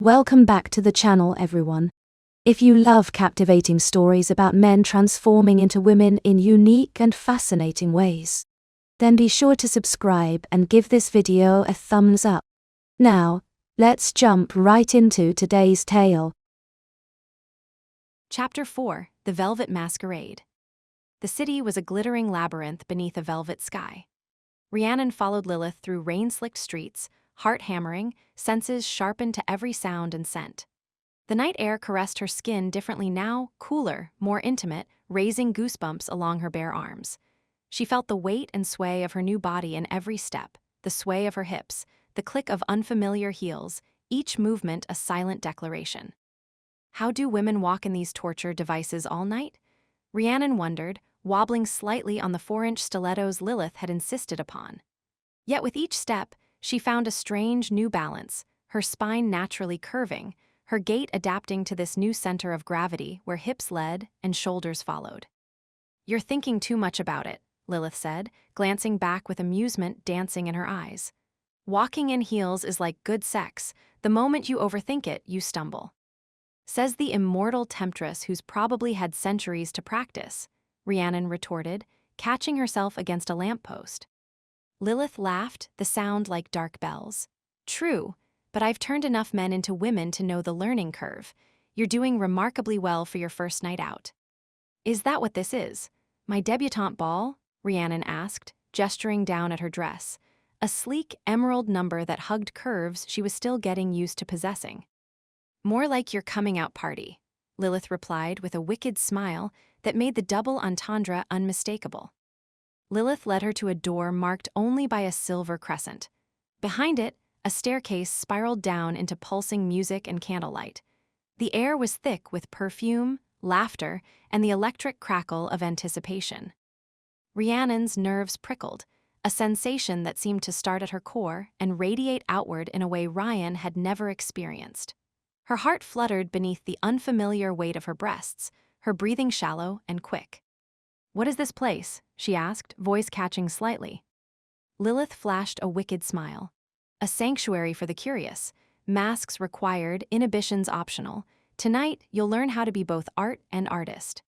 Welcome back to the channel, everyone. If you love captivating stories about men transforming into women in unique and fascinating ways, then be sure to subscribe and give this video a thumbs up. Now, let's jump right into today's tale. Chapter 4: The Velvet Masquerade. The city was a glittering labyrinth beneath a velvet sky. Rhiannon followed Lilith through rain-slicked streets, heart hammering, senses sharpened to every sound and scent. The night air caressed her skin differently now, cooler, more intimate, raising goosebumps along her bare arms. She felt the weight and sway of her new body in every step, the sway of her hips, the click of unfamiliar heels, each movement a silent declaration. How do women walk in these torture devices all night? Rhiannon wondered, wobbling slightly on the 4-inch stilettos Lilith had insisted upon. Yet with each step, she found a strange new balance, her spine naturally curving, her gait adapting to this new center of gravity where hips led and shoulders followed. "You're thinking too much about it," Lilith said, glancing back with amusement dancing in her eyes. "Walking in heels is like good sex. The moment you overthink it, you stumble." "Says the immortal temptress who's probably had centuries to practice," Rhiannon retorted, catching herself against a lamppost. Lilith laughed, the sound like dark bells. "True, but I've turned enough men into women to know the learning curve. You're doing remarkably well for your first night out." "Is that what this is? My debutante ball?" Rhiannon asked, gesturing down at her dress, a sleek emerald number that hugged curves she was still getting used to possessing. "More like your coming-out party," Lilith replied with a wicked smile that made the double entendre unmistakable. Lilith led her to a door marked only by a silver crescent. Behind it, a staircase spiraled down into pulsing music and candlelight. The air was thick with perfume, laughter, and the electric crackle of anticipation. Rhiannon's nerves prickled, a sensation that seemed to start at her core and radiate outward in a way Ryan had never experienced. Her heart fluttered beneath the unfamiliar weight of her breasts, her breathing shallow and quick. "What is this place?" she asked, voice catching slightly. Lilith flashed a wicked smile. "A sanctuary for the curious. Masks required, inhibitions optional. Tonight, you'll learn how to be both art and artist."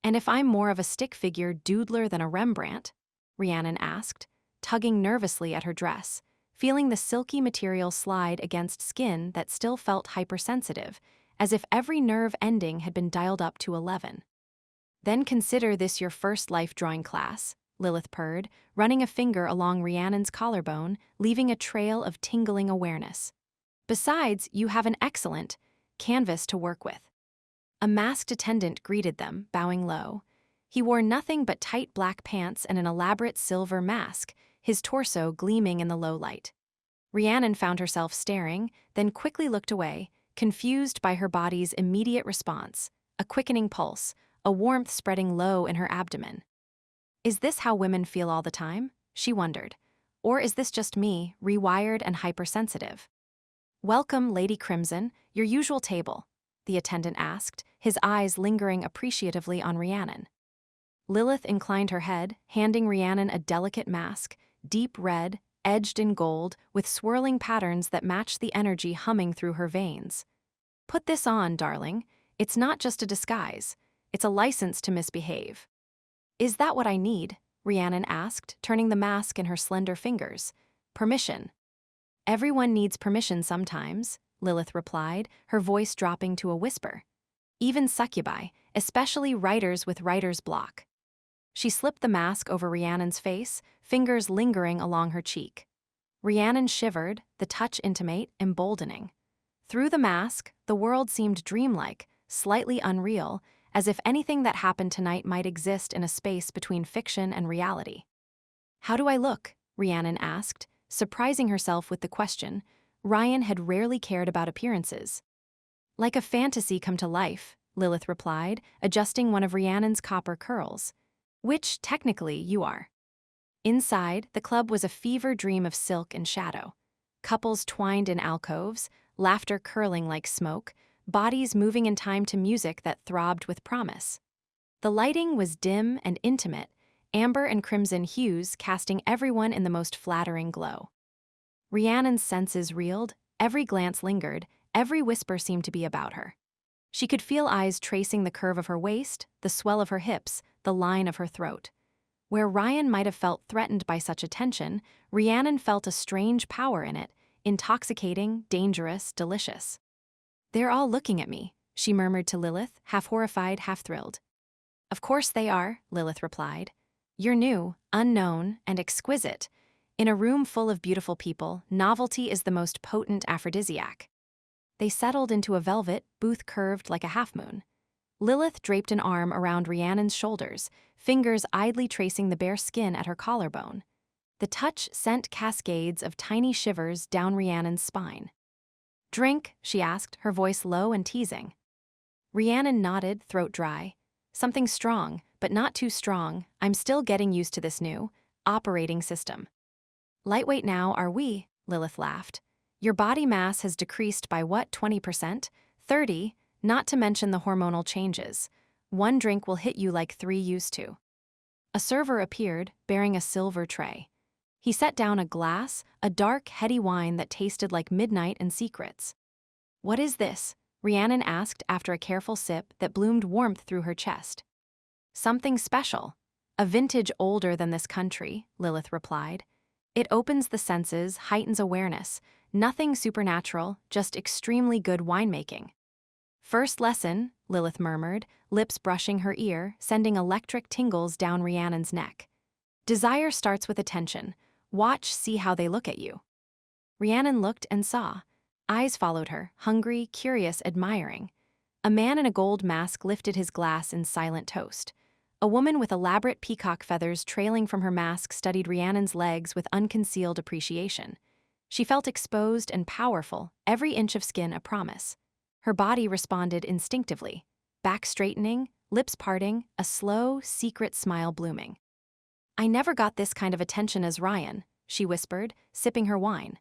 "And if I'm more of a stick figure doodler than a Rembrandt?" Rhiannon asked, tugging nervously at her dress, feeling the silky material slide against skin that still felt hypersensitive, as if every nerve ending had been dialed up to 11. "Then consider this your first life drawing class," Lilith purred, running a finger along Rhiannon's collarbone, leaving a trail of tingling awareness. "Besides, you have an excellent canvas to work with." A masked attendant greeted them, bowing low. He wore nothing but tight black pants and an elaborate silver mask, his torso gleaming in the low light. Rhiannon found herself staring, then quickly looked away, confused by her body's immediate response, a quickening pulse, a warmth spreading low in her abdomen. "Is this how women feel all the time?" she wondered. "Or is this just me, rewired and hypersensitive?" "Welcome, Lady Crimson, your usual table," the attendant asked, his eyes lingering appreciatively on Rhiannon. Lilith inclined her head, handing Rhiannon a delicate mask, deep red, edged in gold, with swirling patterns that matched the energy humming through her veins. "Put this on, darling. It's not just a disguise. It's a license to misbehave." "Is that what I need?" Rhiannon asked, turning the mask in her slender fingers. "Permission." "Everyone needs permission sometimes," Lilith replied, her voice dropping to a whisper. "Even succubi, especially writers with writer's block." She slipped the mask over Rhiannon's face, fingers lingering along her cheek. Rhiannon shivered, the touch intimate, emboldening. Through the mask, the world seemed dreamlike, slightly unreal, as if anything that happened tonight might exist in a space between fiction and reality. "How do I look?" Rhiannon asked, surprising herself with the question. Ryan had rarely cared about appearances. "Like a fantasy come to life," Lilith replied, adjusting one of Rhiannon's copper curls. "Which, technically, you are." Inside, the club was a fever dream of silk and shadow. Couples twined in alcoves, laughter curling like smoke, bodies moving in time to music that throbbed with promise. The lighting was dim and intimate, amber and crimson hues casting everyone in the most flattering glow. Rhiannon's senses reeled, every glance lingered, Every whisper seemed to be about her. She could feel eyes tracing the curve of her waist, the swell of her hips, the line of her throat. Where Ryan might have felt threatened by such attention, Rhiannon felt a strange power in it, intoxicating, dangerous, delicious. "They're all looking at me," she murmured to Lilith, half horrified, half thrilled. "Of course they are," Lilith replied. "You're new, unknown, and exquisite. In a room full of beautiful people, novelty is the most potent aphrodisiac." They settled into a velvet, booth curved like a half-moon. Lilith draped an arm around Rhiannon's shoulders, fingers idly tracing the bare skin at her collarbone. The touch sent cascades of tiny shivers down Rhiannon's spine. "Drink?" she asked, her voice low and teasing. Rhiannon nodded, throat dry. "Something strong, but not too strong. I'm still getting used to this new operating system." "Lightweight now, are we?" Lilith laughed. "Your body mass has decreased by what, 20%? 30? Not to mention the hormonal changes. One drink will hit you like 3 used to." A server appeared, bearing a silver tray. He set down a glass, a dark, heady wine that tasted like midnight and secrets. "What is this?" Rhiannon asked after a careful sip that bloomed warmth through her chest. "Something special. A vintage older than this country," Lilith replied. "It opens the senses, heightens awareness. Nothing supernatural, just extremely good winemaking." "First lesson," Lilith murmured, lips brushing her ear, sending electric tingles down Rhiannon's neck. "Desire starts with attention. Watch, see how they look at you." Rhiannon looked and saw. Eyes followed her, hungry, curious, admiring. A man in a gold mask lifted his glass in silent toast. A woman with elaborate peacock feathers trailing from her mask studied Rhiannon's legs with unconcealed appreciation. She felt exposed and powerful, every inch of skin a promise. Her body responded instinctively, back straightening, lips parting, a slow, secret smile blooming. "I never got this kind of attention as Ryan," she whispered, sipping her wine.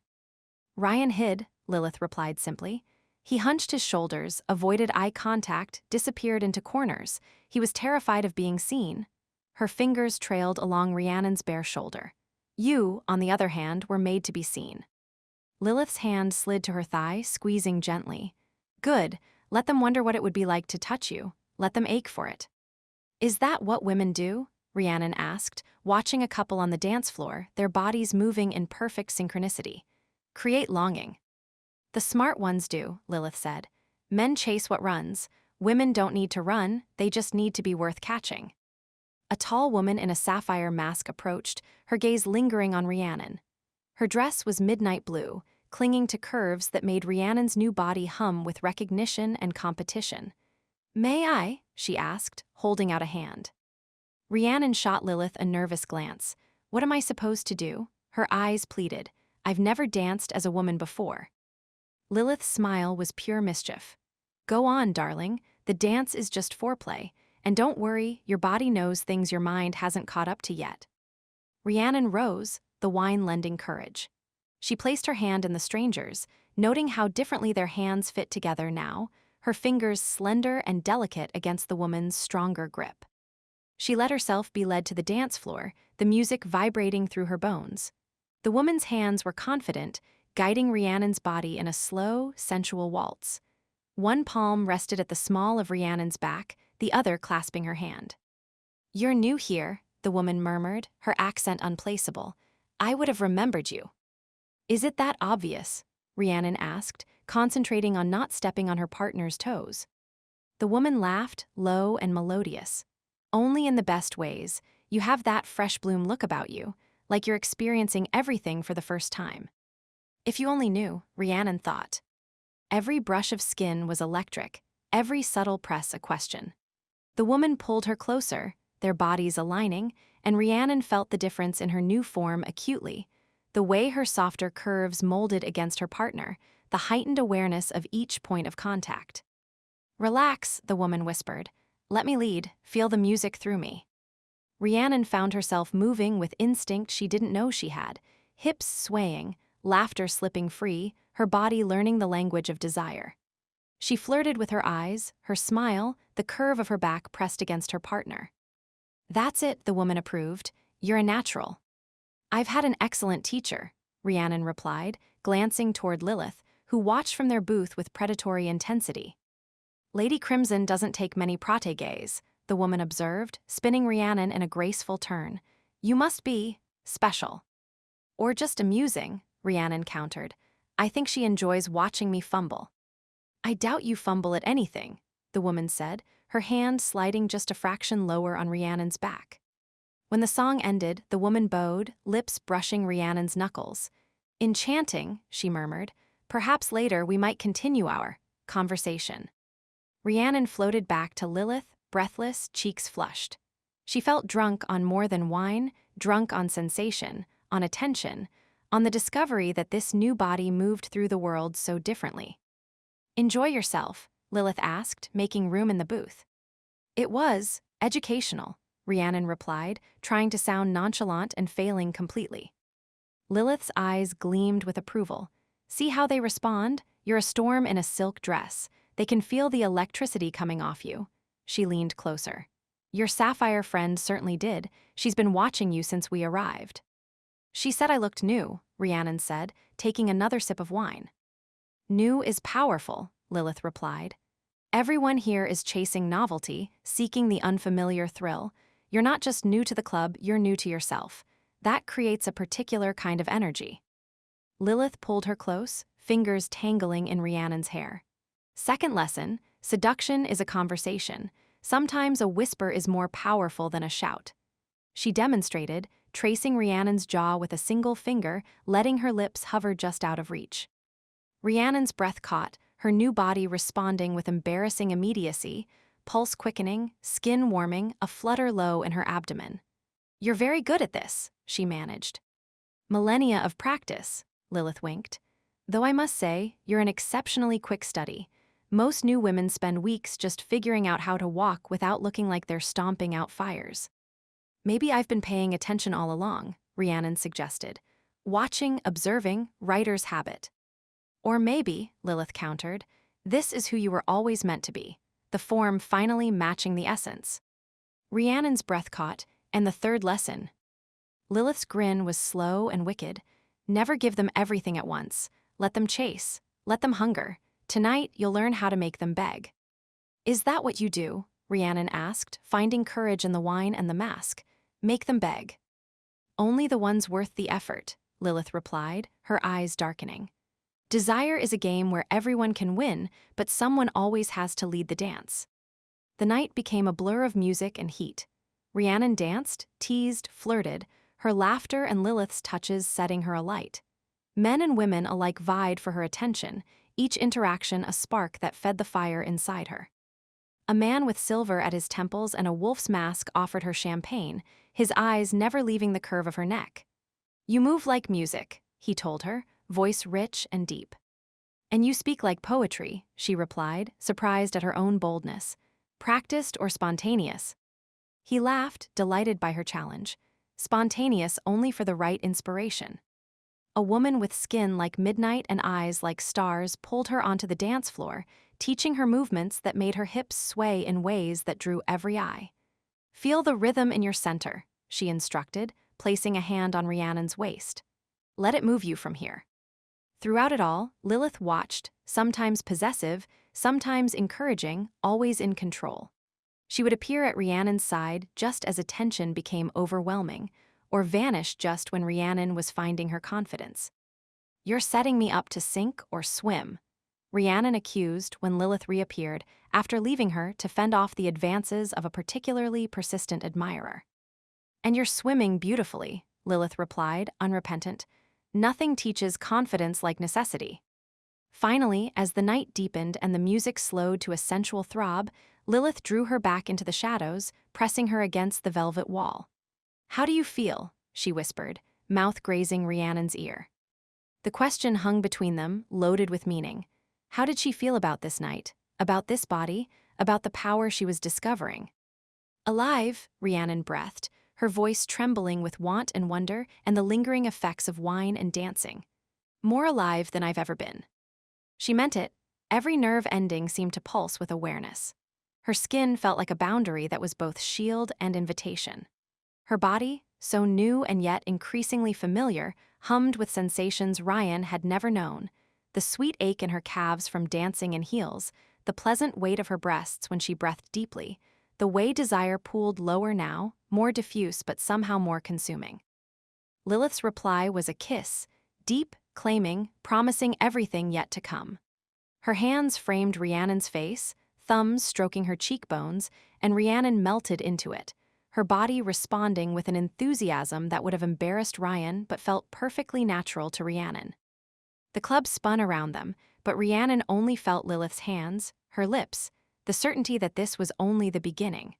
"Ryan hid," Lilith replied simply. He hunched his shoulders, avoided eye contact, disappeared into corners. He was terrified of being seen. Her fingers trailed along Rhiannon's bare shoulder. "You, on the other hand, were made to be seen." Lilith's hand slid to her thigh, squeezing gently. "Good. Let them wonder what it would be like to touch you. Let them ache for it." "Is that what women do?" Rhiannon asked, watching a couple on the dance floor, their bodies moving in perfect synchronicity. "Create longing." "The smart ones do," Lilith said. "Men chase what runs. Women don't need to run, they just need to be worth catching." A tall woman in a sapphire mask approached, her gaze lingering on Rhiannon. Her dress was midnight blue, clinging to curves that made Rhiannon's new body hum with recognition and competition. "May I?" she asked, holding out a hand. Rhiannon shot Lilith a nervous glance. "What am I supposed to do?" Her eyes pleaded. "I've never danced as a woman before." Lilith's smile was pure mischief. "Go on, darling. The dance is just foreplay. And don't worry, your body knows things your mind hasn't caught up to yet." Rhiannon rose, the wine lending courage. She placed her hand in the stranger's, noting how differently their hands fit together now, her fingers slender and delicate against the woman's stronger grip. She let herself be led to the dance floor, the music vibrating through her bones. The woman's hands were confident, guiding Rhiannon's body in a slow, sensual waltz. One palm rested at the small of Rhiannon's back, the other clasping her hand. "You're new here," the woman murmured, her accent unplaceable. "I would have remembered you." "Is it that obvious?" Rhiannon asked, concentrating on not stepping on her partner's toes. The woman laughed, low and melodious. "Only in the best ways. You have that fresh bloom look about you, like you're experiencing everything for the first time." If you only knew, Rhiannon thought. Every brush of skin was electric, every subtle press a question. The woman pulled her closer, their bodies aligning, and Rhiannon felt the difference in her new form acutely. The way her softer curves molded against her partner, the heightened awareness of each point of contact. "Relax," the woman whispered. "Let me lead, feel the music through me." Rhiannon found herself moving with instinct she didn't know she had, hips swaying, laughter slipping free, her body learning the language of desire. She flirted with her eyes, her smile, the curve of her back pressed against her partner. "That's it," the woman approved. "You're a natural." "I've had an excellent teacher," Rhiannon replied, glancing toward Lilith, who watched from their booth with predatory intensity. Lady Crimson doesn't take many protégés, the woman observed, spinning Rhiannon in a graceful turn. You must be special. Or just amusing, Rhiannon countered. I think she enjoys watching me fumble. I doubt you fumble at anything, the woman said, her hand sliding just a fraction lower on Rhiannon's back. When the song ended, the woman bowed, lips brushing Rhiannon's knuckles. Enchanting, she murmured. Perhaps later we might continue our conversation. Rhiannon floated back to Lilith, breathless, cheeks flushed. She felt drunk on more than wine, drunk on sensation, on attention, on the discovery that this new body moved through the world so differently. Enjoy yourself, Lilith asked, making room in the booth. It was educational, Rhiannon replied, trying to sound nonchalant and failing completely. Lilith's eyes gleamed with approval. See how they respond? You're a storm in a silk dress. They can feel the electricity coming off you. She leaned closer. Your sapphire friend certainly did. She's been watching you since we arrived. She said I looked new, Rhiannon said, taking another sip of wine. New is powerful, Lilith replied. Everyone here is chasing novelty, seeking the unfamiliar thrill. You're not just new to the club, you're new to yourself. That creates a particular kind of energy. Lilith pulled her close, fingers tangling in Rhiannon's hair. Second lesson, seduction is a conversation. Sometimes a whisper is more powerful than a shout. She demonstrated, tracing Rhiannon's jaw with a single finger, letting her lips hover just out of reach. Rhiannon's breath caught, her new body responding with embarrassing immediacy, pulse quickening, skin warming, a flutter low in her abdomen. You're very good at this, she managed. Millennia of practice, Lilith winked. Though I must say, you're an exceptionally quick study. Most new women spend weeks just figuring out how to walk without looking like they're stomping out fires. Maybe I've been paying attention all along, Rhiannon suggested. Watching, observing, writer's habit. Or maybe, Lilith countered, this is who you were always meant to be, the form finally matching the essence. Rhiannon's breath caught, and the third lesson. Lilith's grin was slow and wicked. Never give them everything at once. Let them chase. Let them hunger. Tonight, you'll learn how to make them beg. Is that what you do? Rhiannon asked, finding courage in the wine and the mask. Make them beg. Only the ones worth the effort, Lilith replied, her eyes darkening. Desire is a game where everyone can win, but someone always has to lead the dance. The night became a blur of music and heat. Rhiannon danced, teased, flirted, her laughter and Lilith's touches setting her alight. Men and women alike vied for her attention, each interaction a spark that fed the fire inside her. A man with silver at his temples and a wolf's mask offered her champagne, his eyes never leaving the curve of her neck. You move like music, he told her, voice rich and deep. And you speak like poetry, she replied, surprised at her own boldness. Practiced or spontaneous? He laughed, delighted by her challenge. Spontaneous only for the right inspiration. A woman with skin like midnight and eyes like stars pulled her onto the dance floor, teaching her movements that made her hips sway in ways that drew every eye. Feel the rhythm in your center, she instructed, placing a hand on Rhiannon's waist. Let it move you from here. Throughout it all, Lilith watched, sometimes possessive, sometimes encouraging, always in control. She would appear at Rhiannon's side just as attention became overwhelming, or vanish just when Rhiannon was finding her confidence. You're setting me up to sink or swim, Rhiannon accused when Lilith reappeared after leaving her to fend off the advances of a particularly persistent admirer. And you're swimming beautifully, Lilith replied, unrepentant. Nothing teaches confidence like necessity. Finally, as the night deepened and the music slowed to a sensual throb, Lilith drew her back into the shadows, pressing her against the velvet wall. How do you feel? She whispered, mouth grazing Rhiannon's ear. The question hung between them, loaded with meaning. How did she feel about this night, about this body, about the power she was discovering? Alive, Rhiannon breathed, her voice trembling with want and wonder and the lingering effects of wine and dancing. More alive than I've ever been. She meant it. Every nerve ending seemed to pulse with awareness. Her skin felt like a boundary that was both shield and invitation. Her body, so new and yet increasingly familiar, hummed with sensations Rhiannon had never known. The sweet ache in her calves from dancing in heels, the pleasant weight of her breasts when she breathed deeply, the way desire pooled lower now, more diffuse but somehow more consuming. Lilith's reply was a kiss, deep, claiming, promising everything yet to come. Her hands framed Rhiannon's face, thumbs stroking her cheekbones, and Rhiannon melted into it, her body responding with an enthusiasm that would have embarrassed Ryan but felt perfectly natural to Rhiannon. The club spun around them, but Rhiannon only felt Lilith's hands, her lips, the certainty that this was only the beginning.